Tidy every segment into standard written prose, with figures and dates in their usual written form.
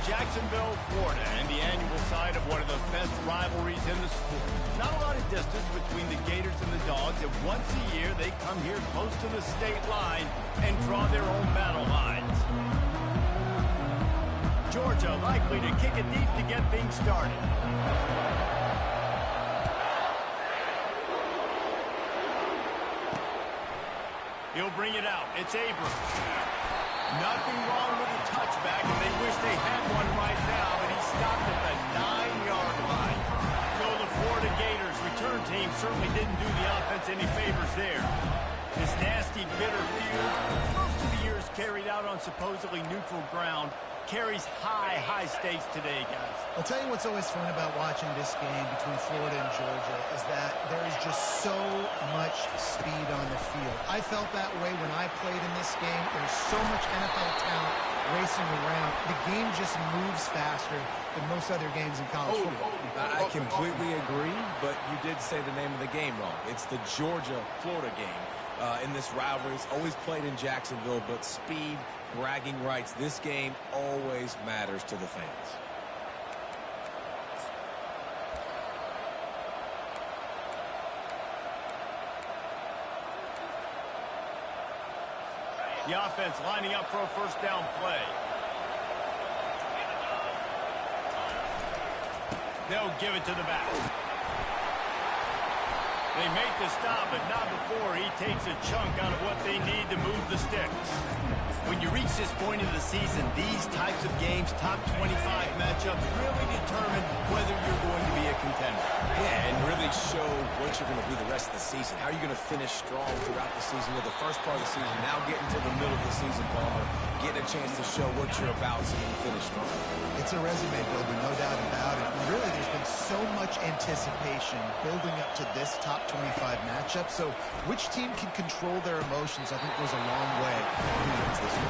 Jacksonville, Florida, and the annual site of one of the best rivalries in the sport. Not a lot of distance between the Gators and the Dogs, and once a year they come here close to the state line and draw their own battle lines. Georgia likely to kick it deep to get things started. He'll bring it out. It's Abrams. Nothing wrong with the touchback, and they wish they had one right now, but he stopped at the 9-yard line. So the Florida Gators return team certainly didn't do the offense any favors there. This nasty, bitter feud, most of the years carried out on supposedly neutral ground, carries high stakes today, guys. I'll tell you what's always fun about watching this game between Florida and Georgia is that there is just so much speed on the field. I felt that way when I played in this game. There's so much NFL talent racing around. The game just moves faster than most other games in college football. I completely agree, but you did say the name of the game wrong. It's the Georgia-Florida game. In this rivalry, it's always played in Jacksonville, but speed, bragging rights, this game always matters to the fans. The offense lining up for a first down play. They'll give it to the back. They make the stop, but not before he takes a chunk out of what they need to move the sticks. When you reach this point of the season, these types of games, top 25 matchups, really determine whether you're going to be a contender. Yeah, and really show what you're going to do the rest of the season. How are you going to finish strong throughout the season? With the first part of the season, now getting to the middle of the season, Palmer, getting a chance to show what you're about so you can finish strong. It's a resume builder, no doubt about it. And really, there's been so much anticipation building up to this top 25 matchup. So which team can control their emotions, I think, goes a long way who wins this one.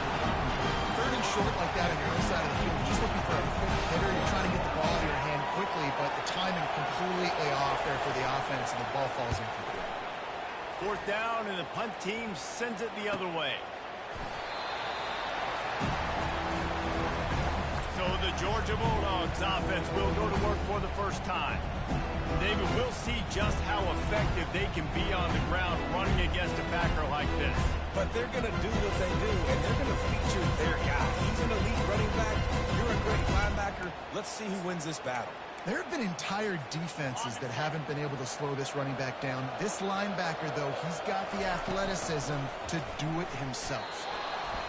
Third and short like that on your own side of the field, you're just looking for a quick hitter. You're trying to get the ball in your hand quickly, but the timing completely off there for the offense, and the ball falls incomplete. Fourth down, and the punt team sends it the other way. So the Georgia Bulldogs offense will go to work for the first time. David, we'll see just how effective they can be on the ground running against a backer like this. But they're going to do what they do, and they're going to feature their guy. He's an elite running back. You're a great linebacker. Let's see who wins this battle. There have been entire defenses that haven't been able to slow this running back down. This linebacker, though, he's got the athleticism to do it himself.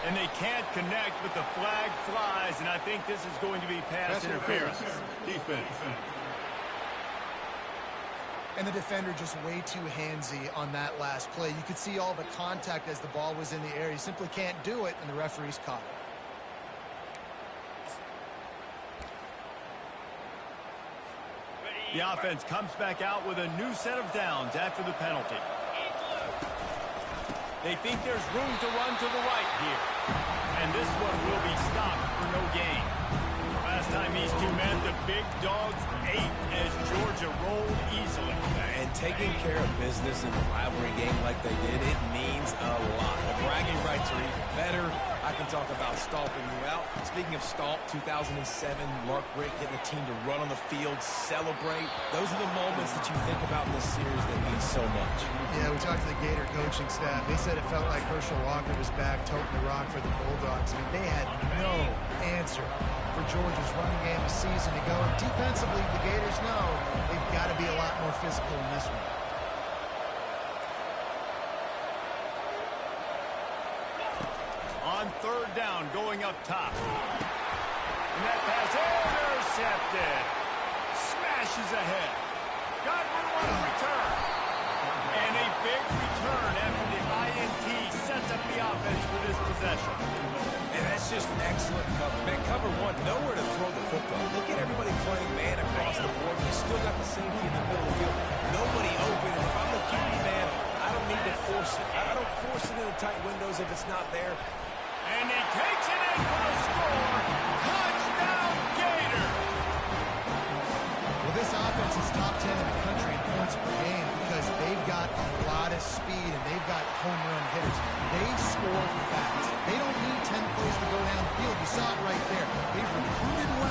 And they can't connect, but the flag flies, and I think this is going to be pass interference. Defense. And the defender just way too handsy on that last play. You could see all the contact as the ball was in the air. He simply can't do it, and the referee's caught it. The offense comes back out with a new set of downs after the penalty. They think there's room to run to the right here. And this one will be stopped for no gain. Last time these two met, the big dogs ate as Georgia rolled easily. And taking care of business in a rivalry game like they did, it means a lot. The bragging rights are even better. I can talk about stalking you out. Speaking of stalk, 2007, Mark Richt getting the team to run on the field, celebrate. Those are the moments that you think about in this series that mean so much. Yeah, we talked to the Gator coaching staff. They said it felt like Herschel Walker was back toting the rock for the Bulldogs. I mean, they had no answer for Georgia's running game a season ago. And defensively, the Gators know they've got to be a lot more physical in this one. On third down, going up top. And that pass intercepted. Smashes ahead. Got room on the return. And a big return after the INT sets up the offense for this possession. And that's just excellent cover. Man, cover one, nowhere to throw the football. Look at everybody playing man across the board. You still got the safety in the middle of the field. Nobody open. And if I'm the QB man, I don't need to force it. I don't force it into tight windows if it's not there. And he takes it in for the score. Touchdown, Gator! Well, this offense is top 10 in the country in points per game because they've got a lot of speed and they've got home run hitters. They score fast. They don't need 10 plays to go downfield. You saw it right there. They've recruited well.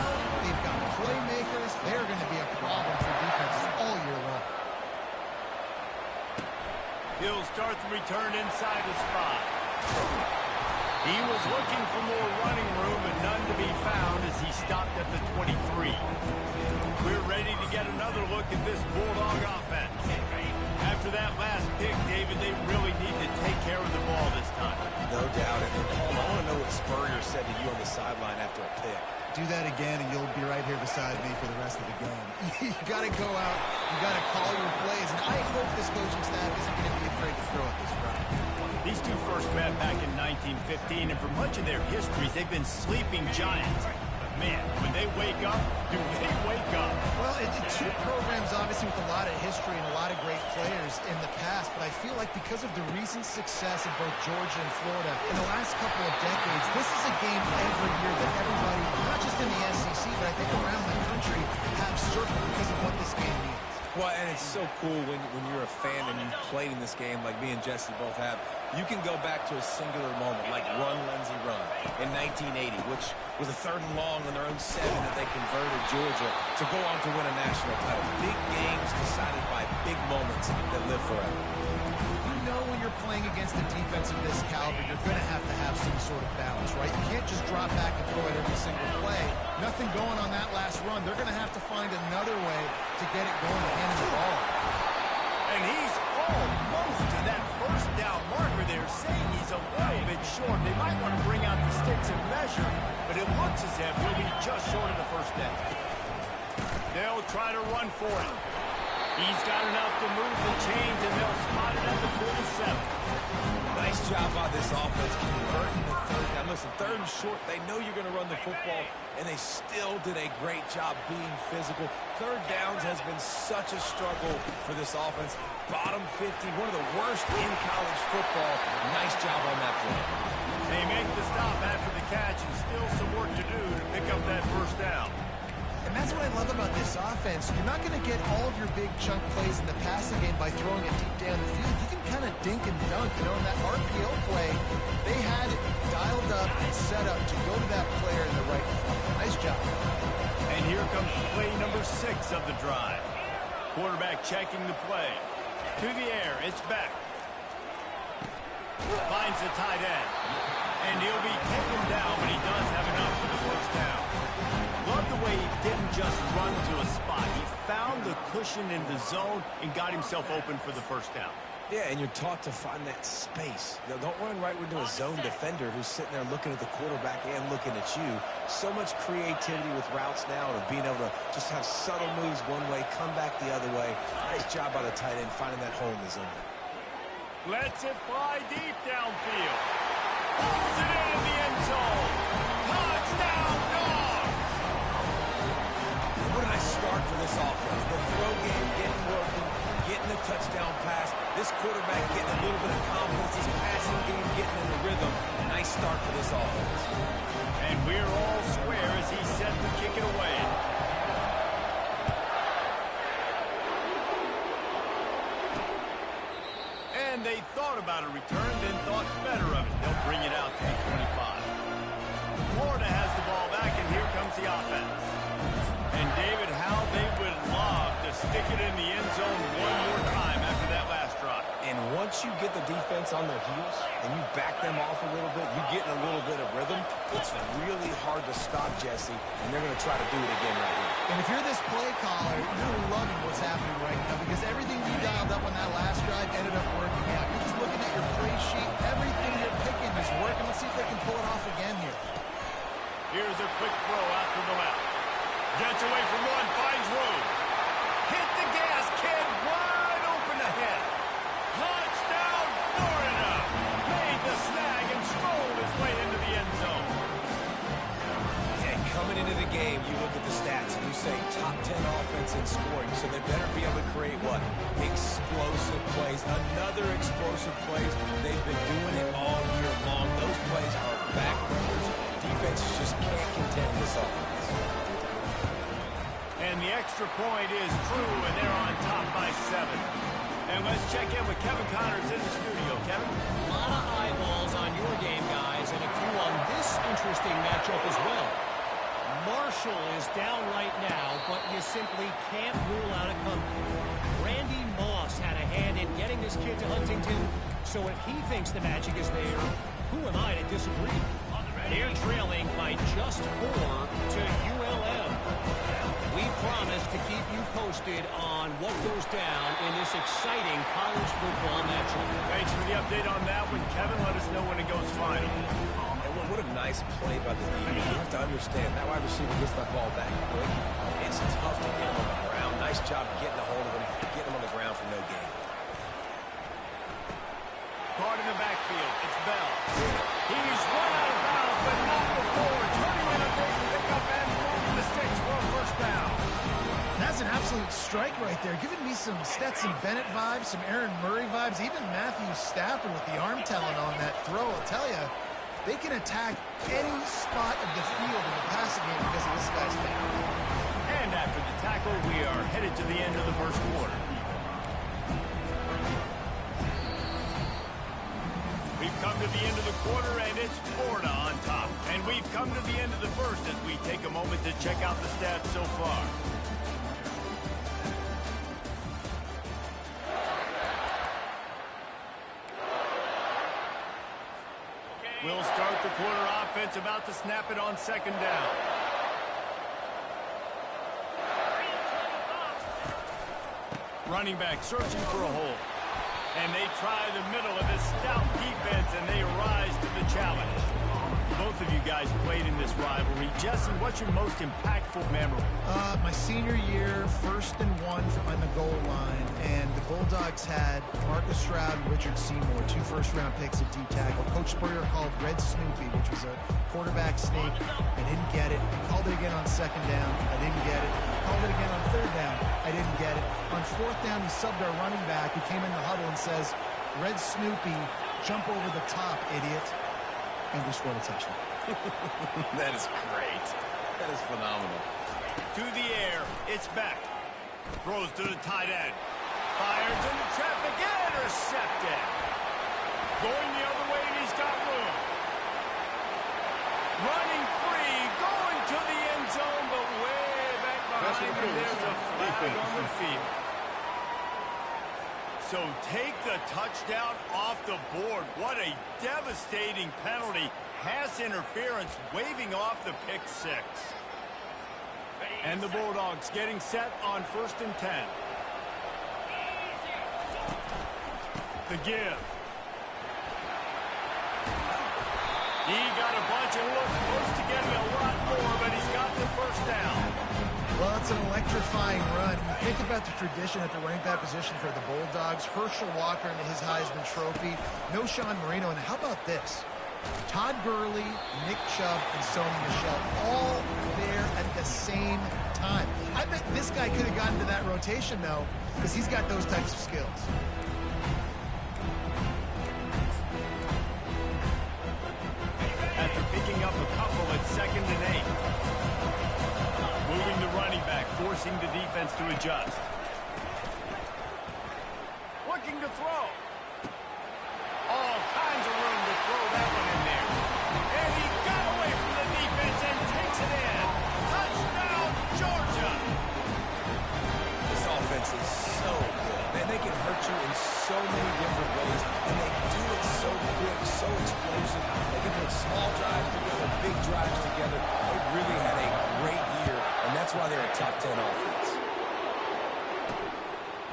He'll start the return inside the spot. He was looking for more running room, but none to be found as he stopped at the 23. We're ready to get another look at this Bulldog offense. After that last pick, David, they really need to take care of the ball this time. No doubt. And I want to know what Spurrier said to you on the sideline after a pick. Do that again, and you'll be right here beside me for the rest of the game. You got to go out. You got to call your plays. And I hope this coaching staff isn't going to be afraid to throw at this run. These two first met back in 1915, and for much of their histories, they've been sleeping giants. But, man, when they wake up, do they wake up? Well, it's two programs, obviously, with a lot of history and a lot of great players in the past, but I feel like because of the recent success of both Georgia and Florida in the last couple of decades, this is a game every year that everybody, not just in the SEC, but I think around the country, have circled because of what this game means. Well, and it's so cool when you're a fan and you played in this game like me and Jesse both have. You can go back to a singular moment like Run, Lindsey, Run in 1980, which was a 3rd and long on their own 7 that they converted Georgia to go on to win a national title. Big games decided by big moments that live forever. You know when you're playing against a defense of this caliber, you're going to have some sort of balance, right? You can't just drop back and throw it every single play. Nothing going on that last run. They're going to have to find another way to get it going to hand the ball. And he's almost to that first down marker there, saying he's a little bit short. They might want to bring out the sticks and measure, but it looks as if he'll be just short of the first down. They'll try to run for it. He's got enough to move the chains, and they'll spot it at the 47. Nice job by this offense converting the 3rd down. Listen, 3rd and short, they know you're going to run the football, and they still did a great job being physical. 3rd downs has been such a struggle for this offense. Bottom 50, one of the worst in college football. Nice job on that play. They make the stop after the catch, and still some work to do to pick up that first down. And that's what I love about this offense. You're not going to get all of your big chunk plays in the passing game by throwing it deep down the field. You can kind of dink and dunk. You know, in that RPO play, they had it dialed up and set up to go to that player in the right front. Nice job. And here comes play number 6 of the drive. Quarterback checking the play. To the air, it's back. Finds the tight end. And he'll be taken down, but he does have enough for the first down. Love the way he didn't just run to a spot. He found the cushion in the zone and got himself open for the first down. Yeah, and you're taught to find that space. Now, don't run right into a zone defender who's sitting there looking at the quarterback and looking at you. So much creativity with routes now and being able to just have subtle moves one way, come back the other way. Nice job by the tight end finding that hole in the zone. Lets it fly deep downfield. Pulls it into the end zone. Touchdown, Dogs! What a nice start for this offense. The throw game getting working, getting the touchdown pass. This quarterback getting a little bit of confidence. His passing game getting in the rhythm. Nice start for this offense. And we're all square as he's set to kick it away. And they thought about a return, then thought better of it. They'll bring it out to the 25. Florida has the ball back, and here comes the offense. And David, how they would love to stick it in the end zone one more time after that last drive. And once you get the defense on their heels and you back them off a little bit, you get in a little bit of rhythm, it's really hard to stop, Jesse, and they're going to try to do it again right here. And if you're this play caller, you're loving what's happening right now because everything you dialed up on that last drive ended up working out. You're just looking at your play sheet. Everything you're picking is working. Let's see if they can pull it off again here. Here's a quick throw out to the left. Gets away from one, finds room. Hit the gas, kid, wide open ahead. Touchdown, Florida! Made the snag and strolled his way into the end zone. And coming into the game, you look at the stats and you say top 10 offense in scoring, so they better be able to create what? Explosive plays. Another explosive plays. They've been doing it all year long. Those plays are backbreakers. Defense just can't contend this offense. And the extra point is true, and they're on top by 7. And let's check in with Kevin Connors in the studio. Kevin? A lot of eyeballs on your game, guys, and a few on this interesting matchup as well. Marshall is down right now, but you simply can't rule out a comeback. Randy Moss had a hand in getting this kid to Huntington. So if he thinks the magic is there, who am I to disagree? They're trailing by just 4 to ULM. We promise to keep you posted on what goes down in this exciting college football matchup. Thanks for the update on that one, Kevin. Let us know when it goes final. And what a nice play by the DB. You have to understand, that wide receiver gets that ball back quick. It's tough to get him on the ground. Nice job getting a hold of him, getting him on the ground for no gain. Caught in the backfield. It's Bell. He's run out of bounds, but not before turning in a big pickup and moving the sticks for a first down. That's an absolute strike right there, giving me some Stetson Bennett vibes, some Aaron Murray vibes, even Matthew Stafford with the arm talent on that throw. I'll tell you, they can attack any spot of the field in the passing game because of this guy's power. And after the tackle, we are headed to the end of the first quarter. We've come to the end of the quarter, and it's Florida on top. And we've come to the end of the first as we take a moment to check out the stats so far. We'll start the quarter offense, about to snap it on second down. Running back searching for a hole. And they try the middle of this stout defense, and they rise to the challenge. Both of you guys played in this rivalry. Jesse, what's your most impactful memory? My senior year, 1st and 1 on the goal line, and the Bulldogs had Marcus Stroud and Richard Seymour, 2 first-round picks at D-tackle. Coach Spurrier called Red Snoopy, which was a quarterback sneak. I didn't get it. He called it again on second down. I didn't get it. He called it again on third down. I didn't get it. On fourth down, he subbed our running back, who came in the huddle and says, Red Snoopy, jump over the top, idiot. And we scored a touchdown. That is great. That is phenomenal. To the air, it's back. Throws to the tight end. Fires into traffic, intercepted. Going the other way, and he's got room. Running free, going to the end zone, but way back behind him, there's a flag on the field. So take the touchdown off the board. What a devastating penalty. Pass interference, waving off the pick six. And the Bulldogs getting set on 1st and 10. The give. He got a bunch and looked close to getting a lot more, but he's got the first down. Well, it's an electrifying run. You think about the tradition at the running back position for the Bulldogs. Herschel Walker into his Heisman Trophy. No Sean Marino. And how about this? Todd Gurley, Nick Chubb, and Sony Michel all there at the same time. I bet this guy could have gotten to that rotation, though, because he's got those types of skills. After picking up a couple at 2nd and 8. Moving the running back, forcing the defense to adjust. Looking to throw. All kinds of room to throw that one in there. And he got away from the defense and takes it in. Touchdown, Georgia. This offense is so good. Man, they can hurt you in so many different ways, and they do it so quick, so explosive. They can put small drives together, big drives together. They really had a great year, and that's why they're a top 10 offense.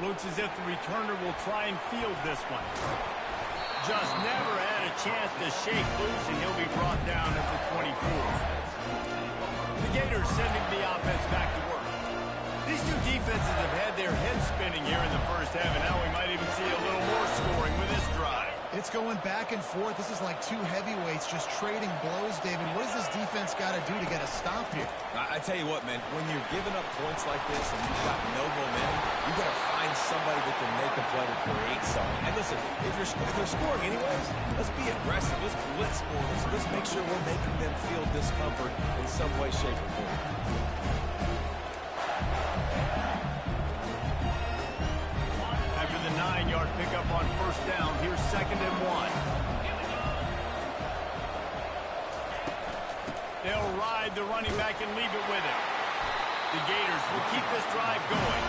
Looks as if the returner will try and field this one. Just never had a chance to shake loose, and he'll be brought down at the 24. The Gators sending the offense back to work. These two defenses have had their heads spinning here in the first half, and now we might even see a little more scoring with this drive. It's going back and forth. This is like two heavyweights just trading blows, David. What does this defense got to do to get a stop here? I tell you what, man, when you're giving up points like this and you've got no momentum, you got to find somebody that can make a play to create something. And listen, if they're scoring anyways, let's be aggressive. Let's blitz for them. Let's make sure we're making them feel discomfort in some way, shape, or form. After the 9-yard pickup on first down, here's 2nd and 1. They'll ride the running back and leave it with him. The Gators will keep this drive going.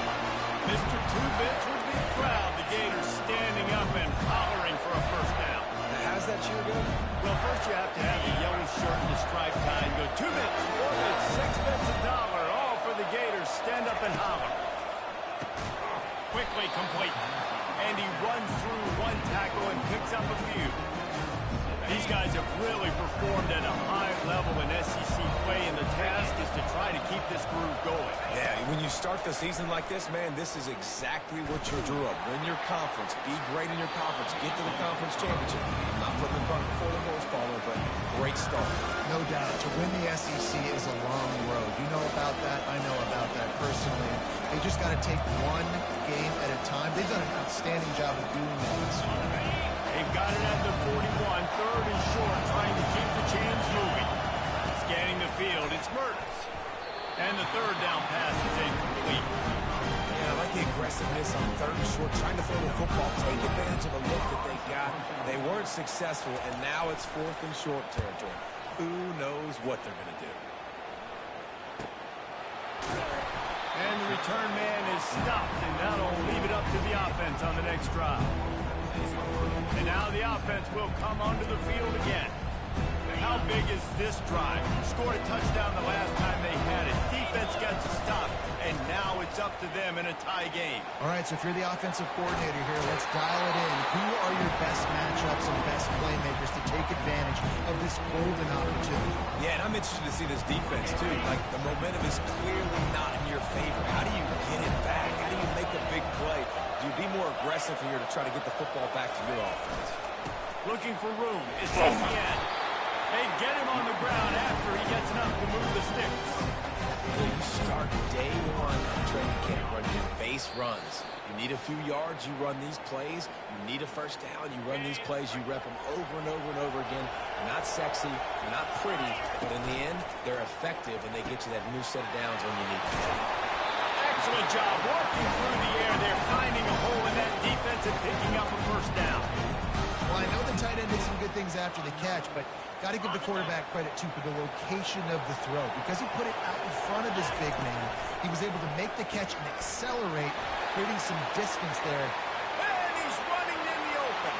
Mr. Two Bits would be proud. The Gators standing up and Uga? Well, first you have to have the yellow shirt and the stripe tie and go 2 minutes, 4 minutes, 6 minutes, $1, all for the Gators. Stand up and holler. Quickly complete. And he runs through one tackle and picks up a few. These guys have really performed at a high level in SEC play, and the task is to try to keep this groove going. Yeah, when you start the season like this, man, this is exactly what you drew up. Win your conference, be great in your conference, get to the conference championship. I'm not putting the cart before the horse, Palmer, but great start. No doubt. To win the SEC is a long road. You know about that. I know about that personally. They just got to take one game at a time. They've done an outstanding job of doing that. They've got it at the 41, third and short, trying to keep the chains moving. Scanning the field, it's Mertens. And the third down pass is incomplete. Yeah, I like the aggressiveness on third and short, trying to throw the football, take advantage of a look that they got. They weren't successful, and now it's fourth and short territory. Who knows what they're going to do? And the return man is stopped, and that'll leave it up to the offense on the next drive. And now the offense will come onto the field again. How big is this drive? Scored a touchdown the last time they had it. Defense gets a stop, and now it's up to them in a tie game. All right, so if you're the offensive coordinator here, let's dial it in. Who are your best matchups and best playmakers to take advantage of this golden opportunity? Yeah, and I'm interested to see this defense, too. Like, the momentum is clearly not in your favor. How do you get it back? How do you make a big play? Do you be more aggressive here to try to get the football back to your offense? Looking for room. It's at the end. They get him on the ground after he gets enough to move the sticks. You start day one of training camp running your base runs. You need a few yards, you run these plays. You need a first down, you run these plays. You rep them over and over and over again. They're not sexy, they're not pretty, but in the end, they're effective, and they get you that new set of downs when you need them. Excellent job working through the air. They're finding a hole in that defense and picking up a first down. Well, I know the tight end did some good things after the catch, but got to give the quarterback credit, too, for the location of the throw. Because he put it out in front of his big man, he was able to make the catch and accelerate, creating some distance there. And he's running in the open.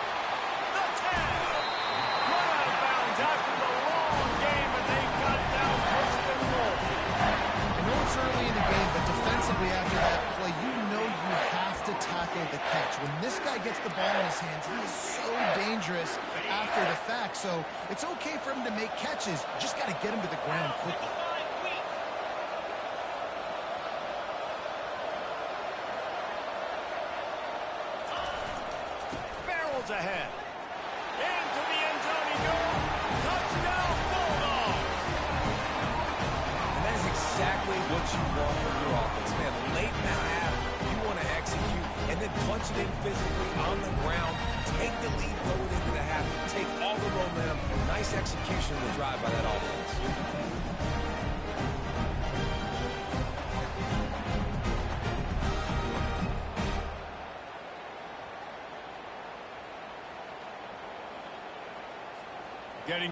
The 10. Run out of bounds after the long game, and they got it down first and goal. I know it's early in the game, but defensively after that play, you know you have to tackle the catch. When this guy gets the ball in his hands, he is so dangerous after the fact. So it's okay for him to make catches. You just got to get him to the ground quickly. Barrels ahead. Into the end zone he goes. Touchdown, Bulldogs. And that is exactly what you want from your offense, man. Late in that half, you want to execute and then punch it in physically on the ground. Take the lead going into the half. Take all the momentum. Nice execution of the drive by that offense. Getting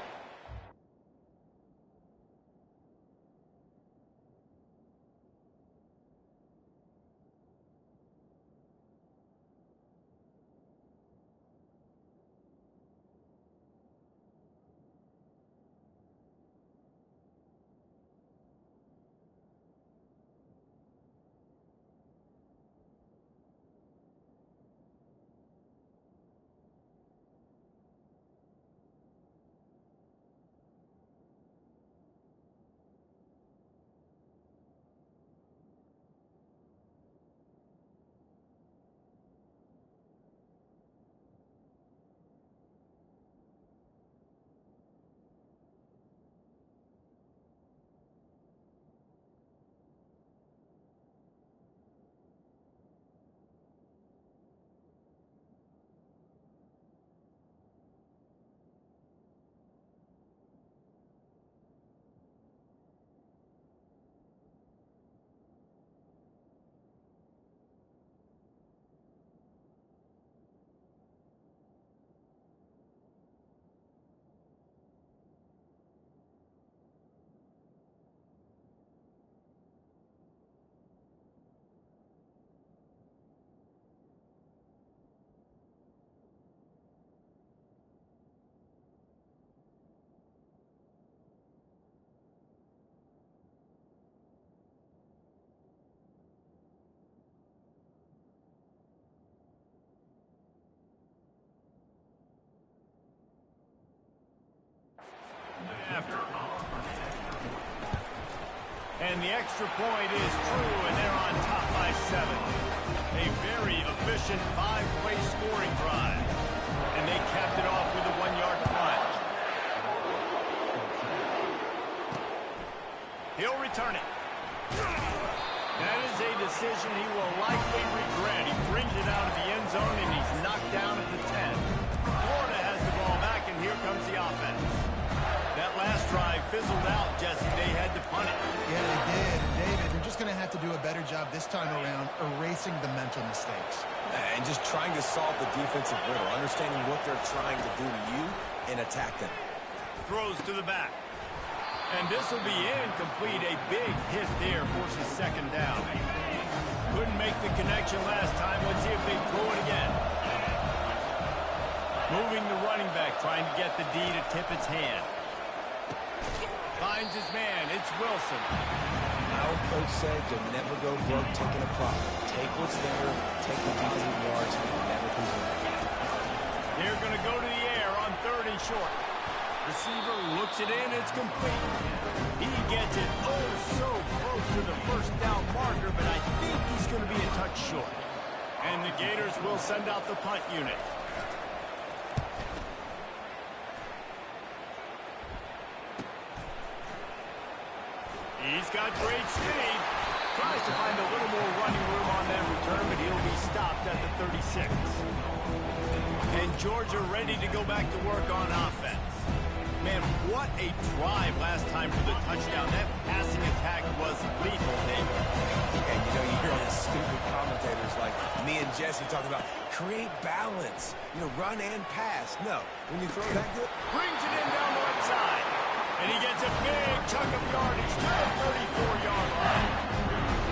the extra point is true, and they're on top by 7. A very efficient 5-play scoring drive. And they capped it off with a 1-yard punt. He'll return it. That is a decision he will likely regret. He brings it out of the end zone, and he's knocked down at the 10. Florida has the ball back, and here comes the offense. That last drive fizzled out, Jesse. They had to punt it. Yeah, they did. And David, they're just going to have to do a better job this time around erasing the mental mistakes. And just trying to solve the defensive riddle, understanding what they're trying to do to you and attack them. Throws to the back. And this will be incomplete. A big hit there forces second down. Couldn't make the connection last time. Let's see if they throw it again. Moving the running back, trying to get the D to tip its hand. Finds his man. It's Wilson. Our coach said you'll never go broke taking a profit. Take what's there, take the positive yards, and never convert. They're going to go to the air on 3rd and short. Receiver looks it in. It's complete. He gets it so close to the first down marker, but I think he's going to be a touch short. And the Gators will send out the punt unit. He's got great speed. Tries to find a little more running room on that return, but he'll be stopped at the 36. And Georgia ready to go back to work on offense. Man, what a drive last time for the touchdown. That passing attack was lethal, David. And you know, you hear these stupid commentators like me and Jesse talking about create balance, run and pass. No, when you throw that good, Brings it in down the right side. And he gets a big chunk of yardage to the 34-yard line.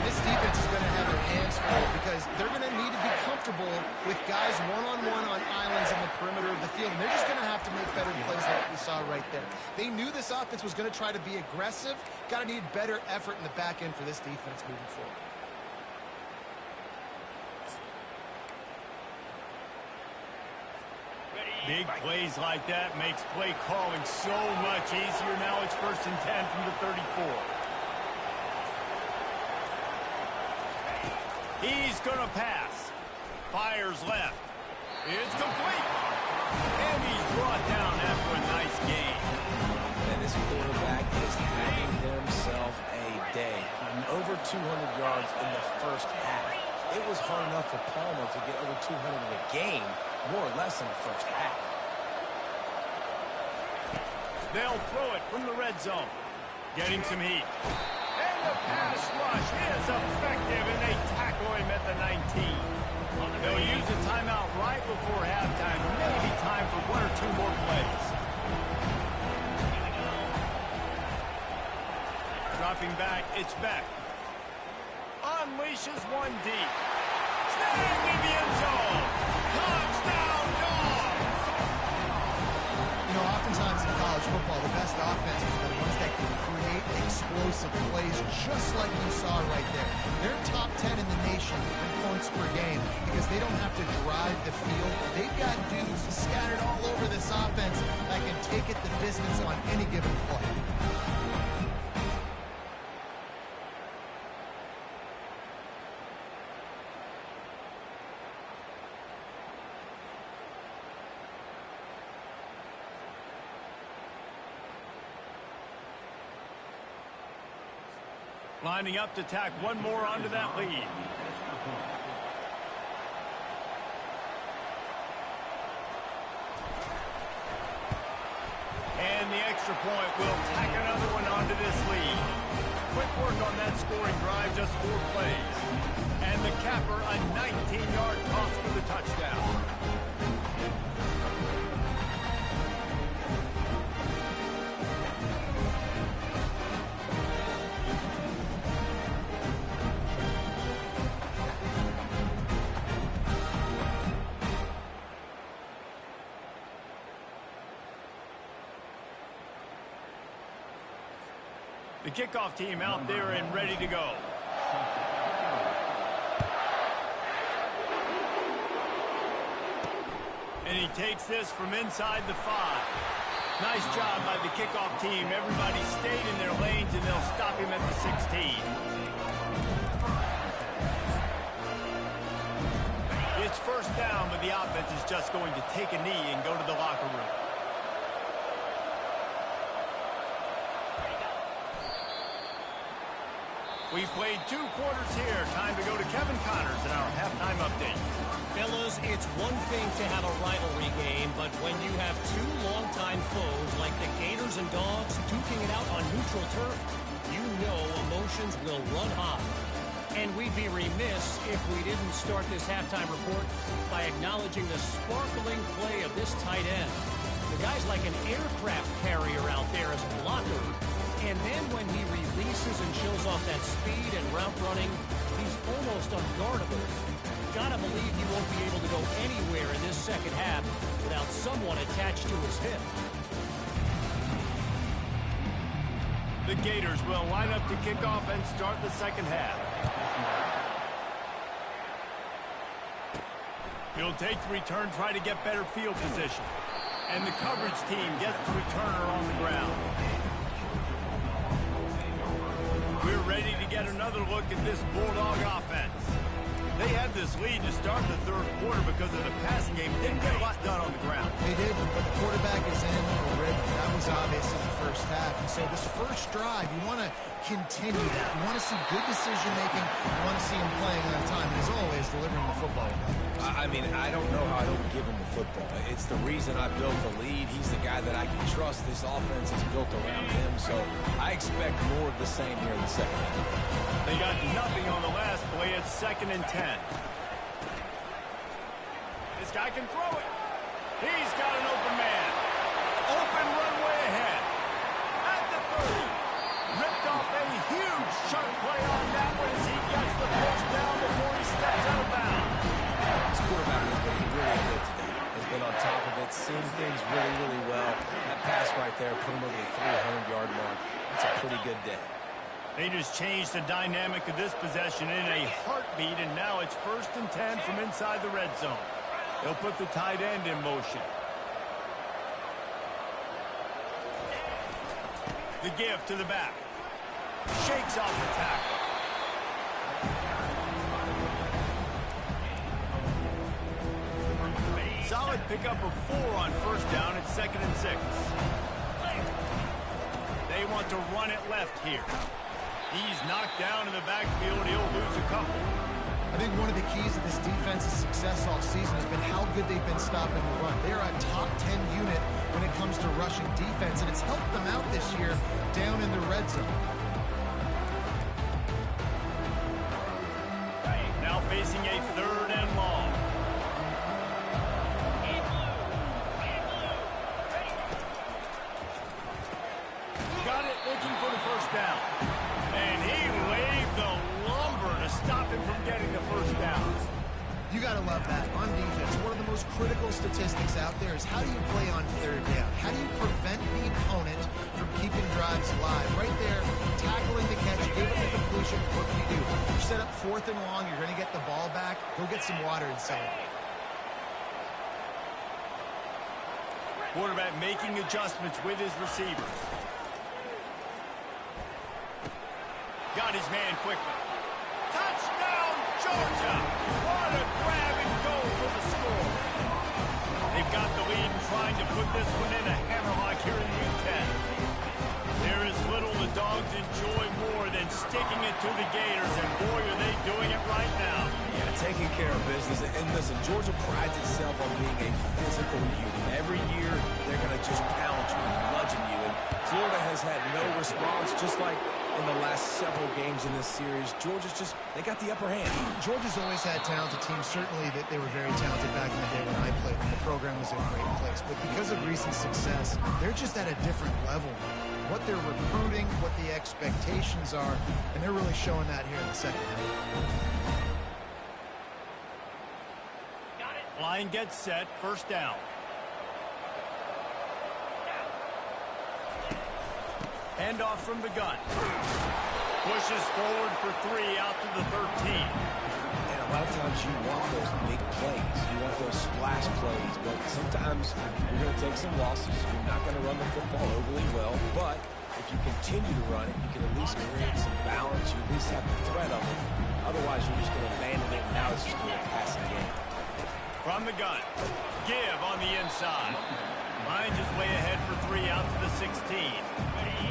This defense is going to have their hands full because they're going to need to be comfortable with guys one-on-one on islands in the perimeter of the field. And they're just going to have to make better plays like we saw right there. They knew this offense was going to try to be aggressive. Got to need better effort in the back end for this defense moving forward. Big plays like that makes play calling so much easier. Now it's 1st and 10 from the 34. He's going to pass. Fires left. It's complete. And he's brought down after a nice gain. and this quarterback is having himself a day. Over 200 yards in the first half. It was hard enough for Palmer to get over 200 in a game, more or less in the first half. They'll throw it from the red zone. Getting some heat. And the pass rush is effective, and they tackle him at the 19. They'll use a timeout right before halftime. Maybe time for one or two more plays. Dropping back, it's Beck. Unleashes one deep. Snagged in the end zone. Touchdown, Dogs! You know, oftentimes in college football, the best offenses are the ones that can create explosive plays just like you saw right there. They're top 10 in the nation in points per game because they don't have to drive the field. They've got dudes scattered all over this offense that can take it the distance on any given play. Lining up to tack one more onto that lead. And the extra point will tack another one onto this lead. Quick work on that scoring drive, just 4 plays. And the capper, a 19-yard toss for the touchdown. The kickoff team out there and ready to go. And he takes this from inside the 5. Nice job by the kickoff team. Everybody stayed in their lanes, and they'll stop him at the 16. It's first down, but the offense is just going to take a knee and go to the locker room. We've played 2 quarters here. Time to go to Kevin Connors in our halftime update. Fellas, it's one thing to have a rivalry game, but when you have 2 longtime foes like the Gators and Dogs duking it out on neutral turf, you know emotions will run hot. And we'd be remiss if we didn't start this halftime report by acknowledging the sparkling play of this tight end. The guy's like an aircraft carrier out there as a blocker. And then when he releases and shows off that speed and route running, he's almost unguardable. Gotta believe he won't be able to go anywhere in this second half without someone attached to his hip. The Gators will line up to kick off and start the second half. He'll take the return, try to get better field position. And the coverage team gets the returner on the ground. We're ready to get another look at this Bulldog offense. They had this lead to start the third quarter because of the passing game. Didn't get a lot done on the ground. They did, but the quarterback is in already. That was obvious in the first half. And so this first drive, you want to continue that. You want to see good decision-making. You want to see him playing on time. And as always, delivering the football. I mean, I don't know how I don't give him the football. It's the reason I built the lead. He's the guy that I can trust. This offense is built around him, so I expect more of the same here in the second half. They got nothing on the last play. It's 2nd and 10. This guy can throw it. He's got an open man. Open runway ahead. At the 30. Ripped off a huge chunk play on that one as he gets the first down before he steps out of bounds. This quarterback has been really good today. Has been on top of it, seen things really, really well. That pass right there put him over the 300-yard mark. That's a pretty good day. They just changed the dynamic of this possession in a heartbeat, and now it's 1st and 10 from inside the red zone. They'll put the tight end in motion. The give to the back. Shakes off the tackle. Solid pickup of 4 on first down. It's 2nd and 6. They want to run it left here. He's knocked down in the backfield. He'll lose a couple. I think one of the keys to this defense's success all season has been how good they've been stopping the run. They're a top 10 unit when it comes to rushing defense, and it's helped them out this year down in the red zone. Now facing a 3rd and long. Got it, looking for the first down. And he laid the lumber to stop him from getting the first down. You got to love that. On defense, one of the most critical statistics out there is how do you play on 3rd down? How do you prevent the opponent from keeping drives alive? Right there, tackling the catch, give it the completion. What do? You set up 4th and long. You're going to get the ball back. Go get some water and celebrate. Quarterback making adjustments with his receivers. Got his man quickly. Touchdown, Georgia! What a grab and go for the score. They've got the lead and trying to put this one in a hammerlock here in the U-10. There is little the Dogs enjoy more than sticking it to the Gators, and boy, are they doing it right now. Yeah, taking care of business. And listen, Georgia prides itself on being a physical unit. Every year, they're going to just pound you and bludgeon you. And Florida has had no response, just like in the last several games in this series. Georgia's just, they got the upper hand. Georgia's always had talented teams. Certainly that they were very talented back in the day when I played, when the program was in a great place. But because of recent success, they're just at a different level. What they're recruiting, what the expectations are, and they're really showing that here in the second half. Line gets set, first down. Handoff from the gun. Pushes forward for 3 out to the 13. And a lot of times you want those big plays. You want those splash nice plays, but sometimes you're going to take some losses. You're not going to run the football overly well, but if you continue to run it, you can at least create some balance. You at least have the threat of it. Otherwise, you're just going to abandon it, and now it's just going to be a passing game. From the gun, give on the inside. Lions is way ahead for 3 out to the 16.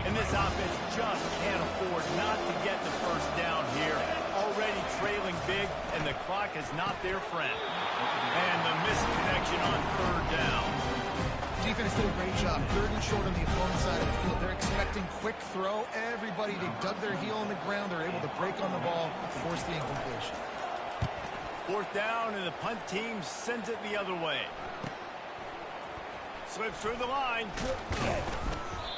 And this offense just can't afford not to get the first down here. Already trailing big, and the clock is not their friend. And the missed connection on 3rd down. Defense did a great job. 3rd and short on the opponent's side of the field. They're expecting quick throw. Everybody, they dug their heel on the ground. They're able to break on the ball, force the incompletion. 4th down, and the punt team sends it the other way. Slips through the line.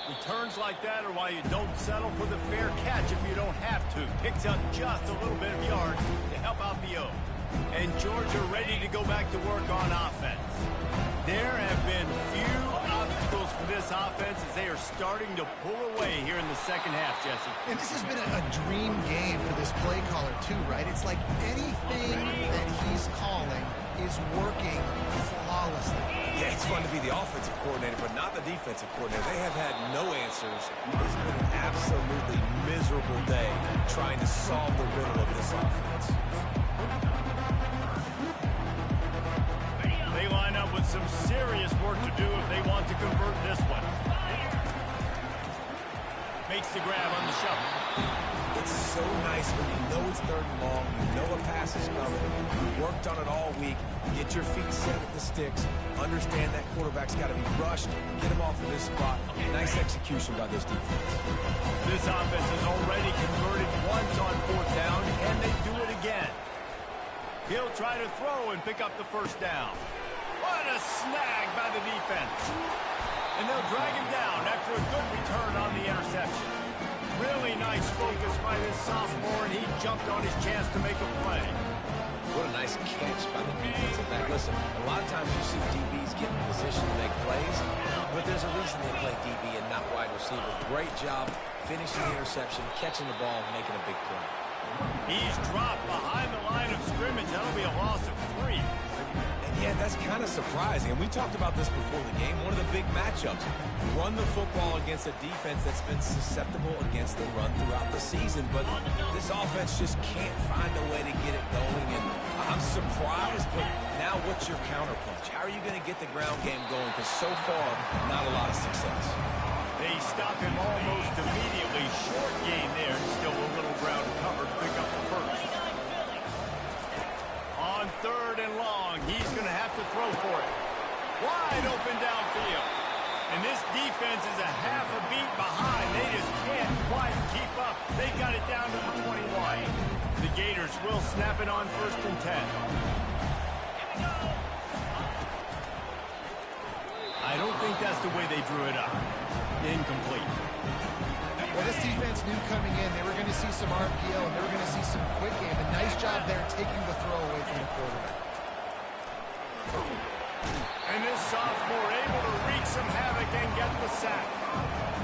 Returns like that are why you don't settle for the fair catch if you don't have to. Picks up just a little bit of yards to help out the O. And Georgia ready to go back to work on offense. There have been few obstacles for this offense as they are starting to pull away here in the second half, Jesse. And this has been a dream game for this play caller, too, right? It's like anything that he's calling is working flawlessly. Yeah, it's fun to be the offensive coordinator, but not the defensive coordinator. They have had no answers. It's been an absolutely miserable day trying to solve the riddle of this offense. They line up with some serious work to do if they want to convert this one. Makes the grab on the shovel. It's so nice when you know it's 3rd and long, you know a pass is coming, you worked on it all week, get your feet set at the sticks, understand that quarterback's got to be rushed, get him off of this spot. Nice execution by this defense. This offense has already converted once on 4th down, and they do it again. He'll try to throw and pick up the 1st down. What a snag by the defense. And they'll drag him down after a good return on the interception. Really nice focus by this sophomore, and he jumped on his chance to make a play. What a nice catch by the defensive back. Listen, a lot of times you see DBs get in position to make plays, but there's a reason they play DB and not wide receiver. Great job finishing the interception, catching the ball, and making a big play. He's dropped behind the line of scrimmage. That'll be a loss of 3. Yeah, that's kind of surprising. And we talked about this before the game. One of the big matchups. Run the football against a defense that's been susceptible against the run throughout the season. But this offense just can't find a way to get it going. And I'm surprised, but now what's your counterpunch? How are you going to get the ground game going? Because so far, not a lot of success. They stop him almost immediately. Short gain there. Still a little ground covered. Pick up the 1st. On 3rd and long, he's going to have to throw for it. Wide open downfield. And this defense is a half a beat behind. They just can't quite keep up. They got it down to the 21. The Gators will snap it on 1st and 10. I don't think that's the way they drew it up. Incomplete. Well, this defense knew coming in they were going to see some RPO and they were going to see some quick game. A nice job there taking the throw away from the quarterback. And this sophomore able to wreak some havoc and get the sack.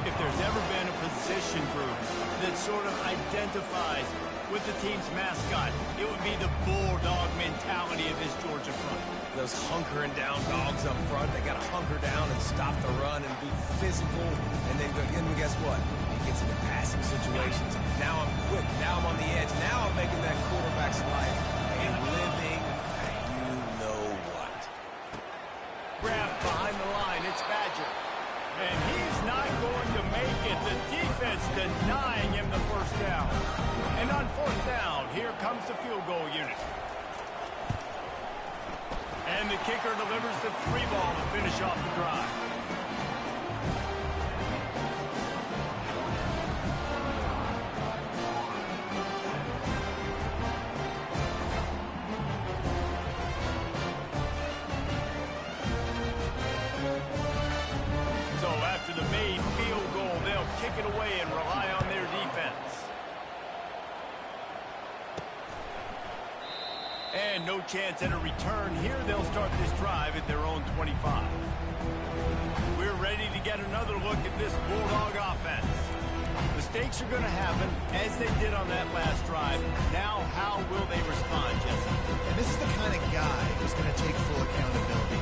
If there's ever been a position group that sort of identifies with the team's mascot, it would be the bulldog mentality of this Georgia front. Those hunkering down dogs up front, they got to hunker down and stop the run and be physical. And then guess what? He gets into passing situations. Now I'm quick. Now I'm on the edge. Now I'm making that quarterback's life a living you-know-what. Grab behind the line. It's Badger. And he's not going to make it. The defense denying him the 1st down. And on 4th down, here comes the field goal unit. And the kicker delivers the 3 ball to finish off the drive. So after the made field goal, they'll kick it away and rely on their defense. And no chance at a return here. They'll start this drive at their own 25. We're ready to get another look at this Bulldog offense. Mistakes are going to happen, as they did on that last drive. Now, how will they respond, Jesse? And this is the kind of guy who's going to take full accountability.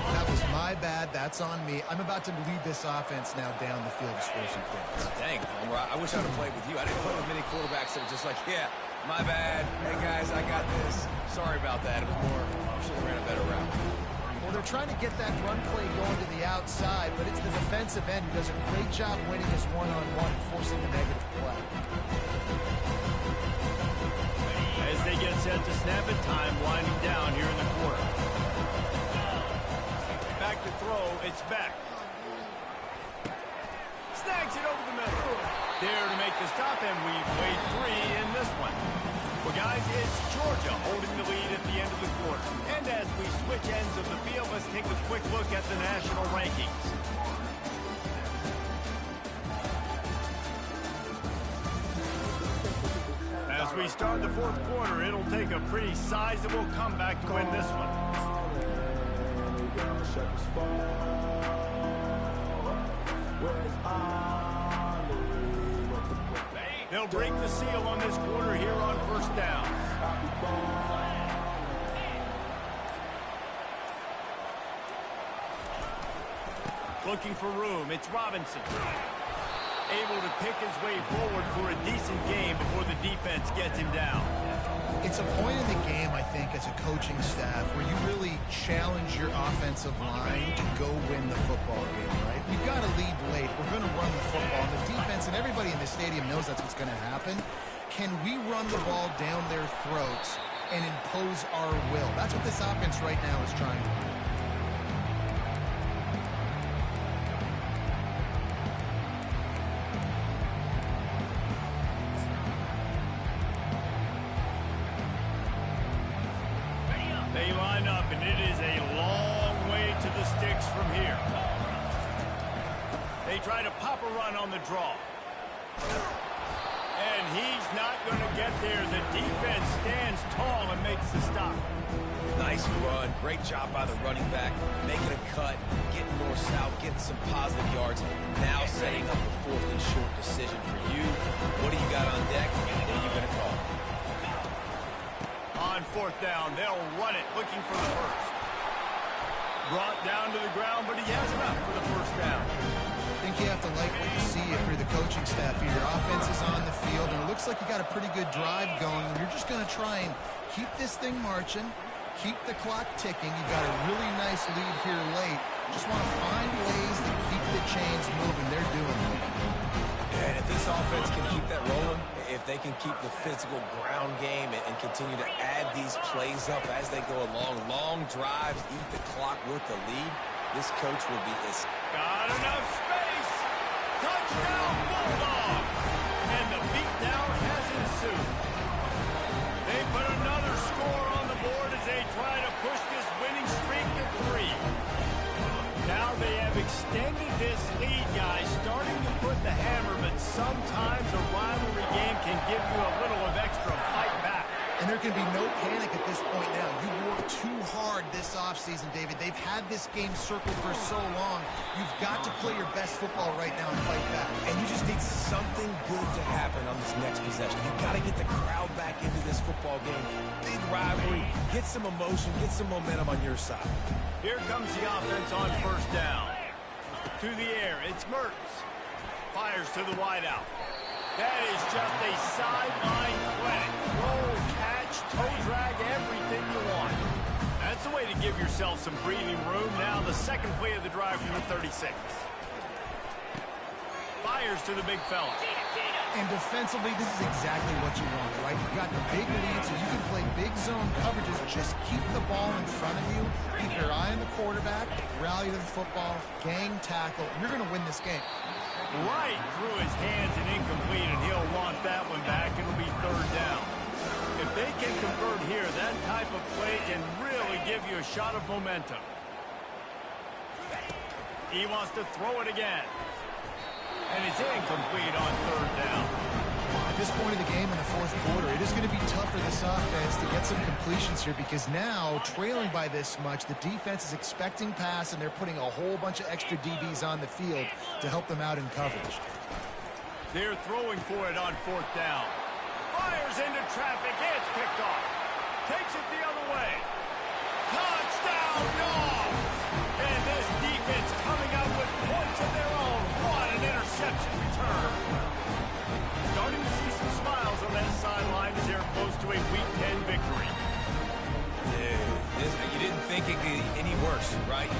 bad. That's on me. I'm about to lead this offense now down the field to score some points. Dang, Homer, I wish I would have played with you. I didn't play with many quarterbacks that were just like, yeah, my bad. Hey, guys, I got this. Sorry about that. It was more, I should have ran a better route. Well, they're trying to get that run play going to the outside, but it's the defensive end who does a great job winning his one-on-one and forcing the negative play. As they get set to snap it, time winding down here in the quarter. Back to throw, it's back. Snags it over the middle. There to make the stop, and we've weighed 3 in this one. Well, guys, it's Georgia holding the lead at the end of the quarter. And as we switch ends of the field, let's take a quick look at the national rankings. As we start the fourth quarter, it'll take a pretty sizable comeback to win this one. They'll break the seal on this quarter here on first down. Looking for room, it's Robinson. Able to pick his way forward for a decent game before the defense gets him down. It's a point in the game, I think, as a coaching staff where you really challenge your offensive line to go win the football game, right? We've got to lead late. We're going to run the football. The defense and everybody in the stadium knows that's what's going to happen. Can we run the ball down their throats and impose our will? That's what this offense right now is trying to do. They line up, and it is a long way to the sticks from here. They try to pop a run on the draw. And he's not going to get there. The defense stands tall and makes the stop. Nice run. Great job by the running back. Making a cut, getting north-south, getting some positive yards. Now setting up a 4th and short decision for you. What do you got on deck? What are you going to call? On fourth down, they'll run it, looking for the first. Brought down to the ground, but he has enough for the first down. I think you have to like what you see if you're the coaching staff here. Your offense is on the field, and it looks like you got a pretty good drive going. You're just going to try and keep this thing marching, keep the clock ticking. You've got a really nice lead here late. Just want to find ways to keep the chains moving. They're doing it. And if this offense can keep that rolling, if they can keep the physical ground game and continue to add these plays up as they go along, long drives, eat the clock with the lead, this coach will be this. Got enough space. Touchdown, Bulldog. And the beatdown has ensued. They put another score on the board as they try to push this winning streak to 3. Now they have extended this lead, guys, starting to put the hammer, but sometimes a rivalry game can give you a little of extra fight back. And there can be no panic at this point now. You worked too hard this offseason, David. They've had this game circled for so long. You've got to play your best football right now and fight back. And you just need something good to happen on this next possession. You've got to get the crowd back into this football game. Big rivalry. Get some emotion. Get some momentum on your side. Here comes the offense on first down. To the air, it's Mertz. Fires to the wideout. That is just a sideline clinic. Roll, catch, toe drag, everything you want. That's the way to give yourself some breathing room. Now the second play of the drive from the 36. Fires to the big fella. And defensively, this is exactly what you want, right? You've got the big lead, so you can play big zone coverages. Just keep the ball in front of you. Keep your eye on the quarterback. Rally to the football. Gang tackle. You're going to win this game. Right through his hands and incomplete, and he'll want that one back. It'll be third down. If they can convert here, that type of play can really give you a shot of momentum. He wants to throw it again. And it's incomplete on third down. At this point in the game in the fourth quarter, it is going to be tough for this offense to get some completions here because now, trailing by this much, the defense is expecting pass, and they're putting a whole bunch of extra DBs on the field to help them out in coverage. They're throwing for it on fourth down. Fires into traffic. It's picked off. Takes it the other way. Touchdown, Dogs! And this defense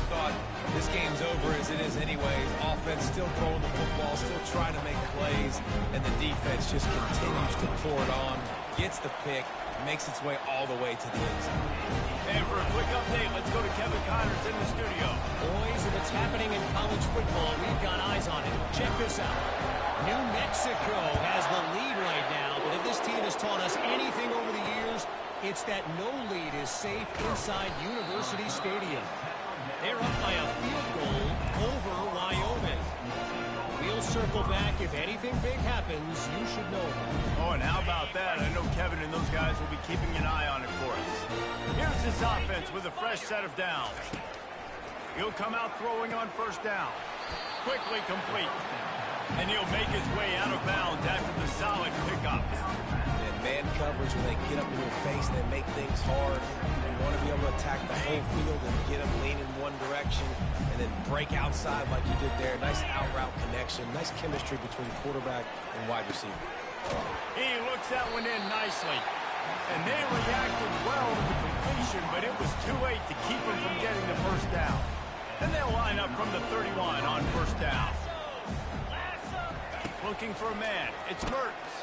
thought this game's over as it is anyways. Offense still throwing the football, still trying to make plays, and the defense just continues to pour it on, gets the pick, makes its way all the way to the end zone. And for a quick update, let's go to Kevin Connors in the studio. Boys, if it's happening in college football, we've got eyes on it. Check this out. New Mexico has the lead right now, but if this team has taught us anything over the years, it's that no lead is safe inside University Stadium. They're up by a field goal over Wyoming. We'll circle back. If anything big happens, you should know. Oh, and how about that? I know Kevin and those guys will be keeping an eye on it for us. Here's this offense with a fresh set of downs. He'll come out throwing on first down. Quickly complete. And he'll make his way out of bounds after the solid pickup. And man coverage, when they get up in your face, they make things hard. You want to be able to attack the whole field and get them leaning one direction and then break outside like you did there. Nice out route connection. Nice chemistry between quarterback and wide receiver. He looks that one in nicely. And they reacted well to the completion, but it was too late to keep him from getting the first down. And they'll line up from the 31 on first down. Looking for a man. It's Mertz.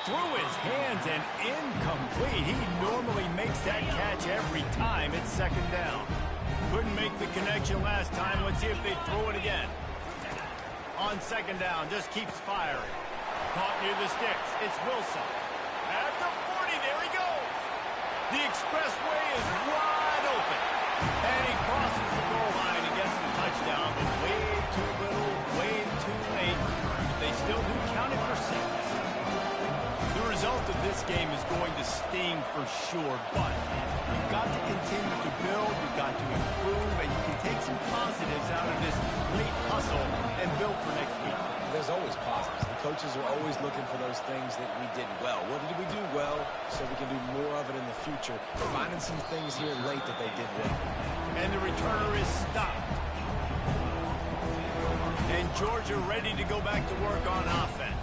Through his hands and incomplete. He normally makes that catch every time. It's second down. Couldn't make the connection last time. Let's see if they throw it again. On second down, just keeps firing. Caught near the sticks. It's Wilson. At the 40, there he goes. The expressway is wide open. And he crosses the goal line and gets the touchdown, but way too little, way too late. They still do count it for 6. The result of this game is going to sting for sure, but you've got to continue to build, you've got to improve, and you can take some positives out of this late hustle and build for next week. There's always positives. The coaches are always looking for those things that we did well. What did we do well so we can do more of it in the future? We're finding some things here late that they did well. And the returner is stopped. And Georgia ready to go back to work on offense.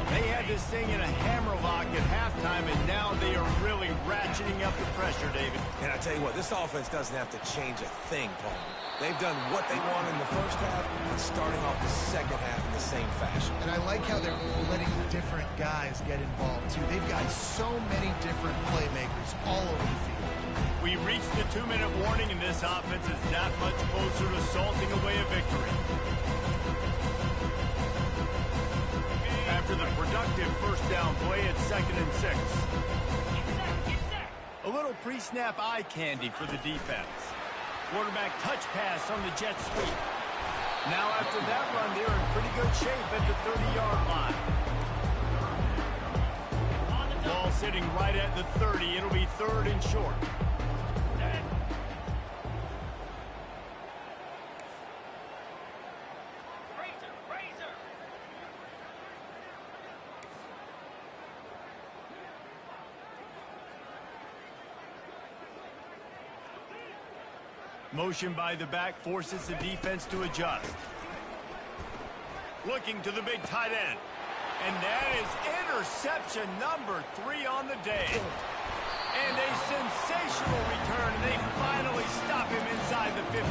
They had this thing in a hammerlock at halftime, and now they are really ratcheting up the pressure, David. And I tell you what, this offense doesn't have to change a thing, Paul. They've done what they want in the first half and starting off the second half in the same fashion. And I like how they're letting different guys get involved, too. They've got so many different playmakers all over the field. We reached the 2-minute warning, and this offense is that much closer to salting away a victory. After the productive first down play, it's 2nd and 6. A little pre-snap eye candy for the defense. Quarterback touch pass on the jet sweep. Now after that run, they're in pretty good shape at the 30-yard line. Ball sitting right at the 30. It'll be 3rd and short. Motion by the back forces the defense to adjust. Looking to the big tight end. And that is interception number 3 on the day. And a sensational return. And they finally stop him inside the 15.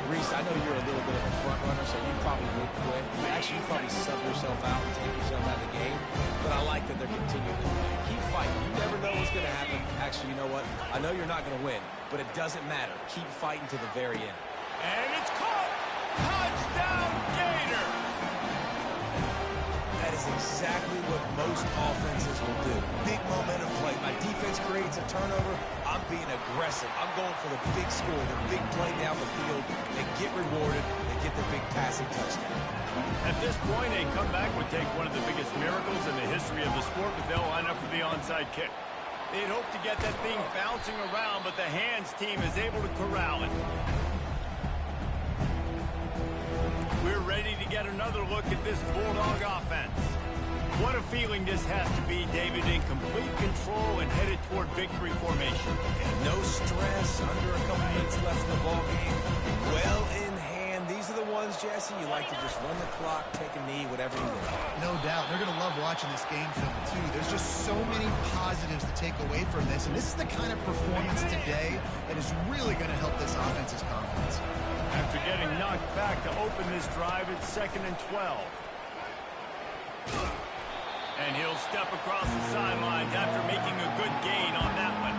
Reese, I know you're a little bit of a front runner, so you probably would quit. Actually, you probably sub yourself out and take yourself out of the game. But I like that they're continuing to fight. Keep fighting. You never know what's going to happen. Actually, you know what? I know you're not going to win, but it doesn't matter. Keep fighting to the very end. And it's caught! Touchdown, Gator! That is exactly what most offenses will do. Big momentum play. My defense creates a turnover. I'm being aggressive. I'm going for the big score, the big play down the field. They get rewarded. They get the big passing touchdown. At this point, a comeback would take one of the biggest miracles in the history of the sport, but they'll line up for the onside kick. They'd hope to get that thing bouncing around, but the hands team is able to corral it. We're ready to get another look at this Bulldog offense. What a feeling this has to be, David, in complete control and headed toward victory formation. And no stress, under a couple minutes left in the ball game. Well in hand. These are the ones Jesse, you like to just run the clock, take a knee, whatever you want. No doubt. They're going to love watching this game film, too. There's just so many positives to take away from this, and this is the kind of performance today that is really going to help this offense's confidence. After getting knocked back to open this drive, it's 2nd and 12. And he'll step across the sidelines after making a good gain on that one.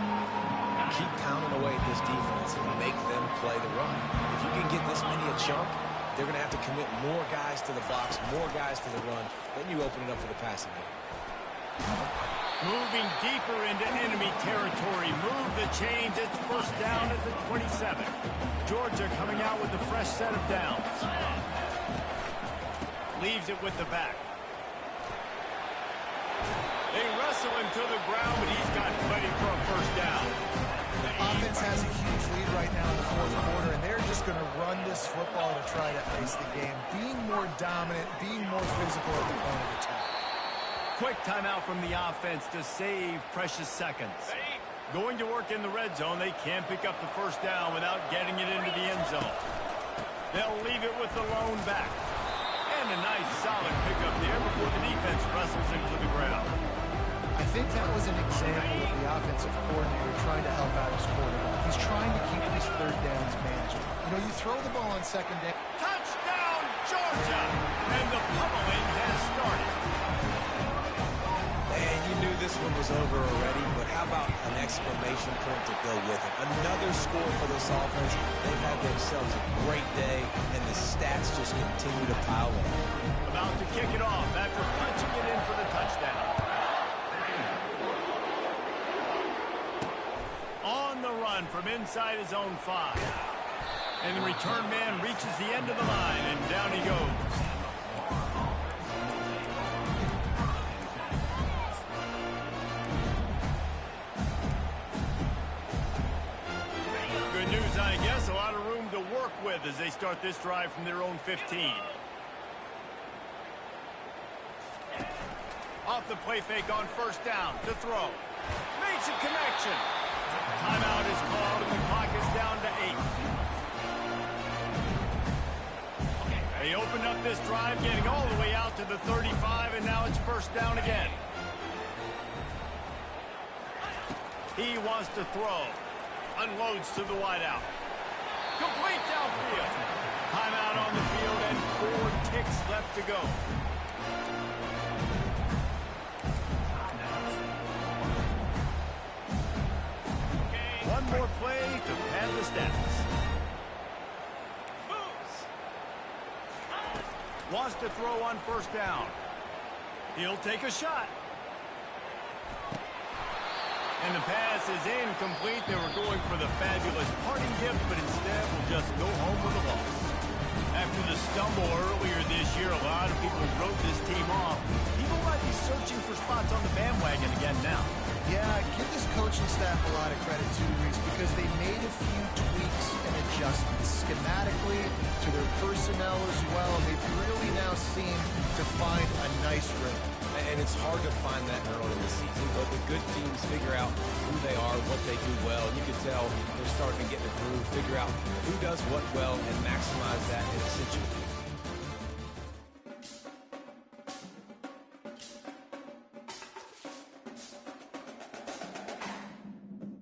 Keep pounding away at this defense and make them play the run. If you can get this many a chunk, they're going to have to commit more guys to the box, more guys to the run. Then you open it up for the passing game. Moving deeper into enemy territory. Move the chains. It's 1st down at the 27. Georgia coming out with a fresh set of downs. Leaves it with the back. They wrestle him to the ground, but he's got plenty for a 1st down. The offense has a huge lead right now in the 4th quarter, and they're just going to run this football to try to ice the game. Being more dominant, being more physical at the point of attack. Quick timeout from the offense to save precious seconds. Going to work in the red zone, they can't pick up the 1st down without getting it into the end zone. They'll leave it with the lone back. And a nice solid pickup there before the defense wrestles him to the ground. I think that was an example of the offensive coordinator trying to help out his quarterback. He's trying to keep these 3rd downs manageable. You know, you throw the ball on 2nd down. Touchdown, Georgia! And the pummeling has started. And you knew this one was over already, but how about an exclamation point to go with it? Another score for this offense. They've had themselves a great day, and the stats just continue to pile up. About to kick it off after punching it in for the touchdown. On the run from inside his own 5. And the return man reaches the end of the line, and down he goes. Good news, I guess. A lot of room to work with as they start this drive from their own 15. Off the play fake on 1st down to throw. Makes a connection. Timeout is called, and the clock is down to 8. They opened up this drive, getting all the way out to the 35, and now it's 1st down again. He wants to throw. Unloads to the wideout. Complete downfield. Timeout on the field, and 4 ticks left to go. One more play to pad the stats. Wants to throw on 1st down. He'll take a shot. And the pass is incomplete. They were going for the fabulous parting gift, but instead will just go home with a loss. After the stumble earlier this year, a lot of people wrote this team off. People might be searching for spots on the bandwagon again now. Yeah, give this coaching staff a lot of credit too, Reese, because they made a few tweaks and adjustments schematically to their personnel as well. They've really now seemed to find a nice rhythm. And it's hard to find that early in the season, but the good teams figure out who they are, what they do well. And you can tell they're starting to get in the groove, figure out who does what well, and maximize that in a situation.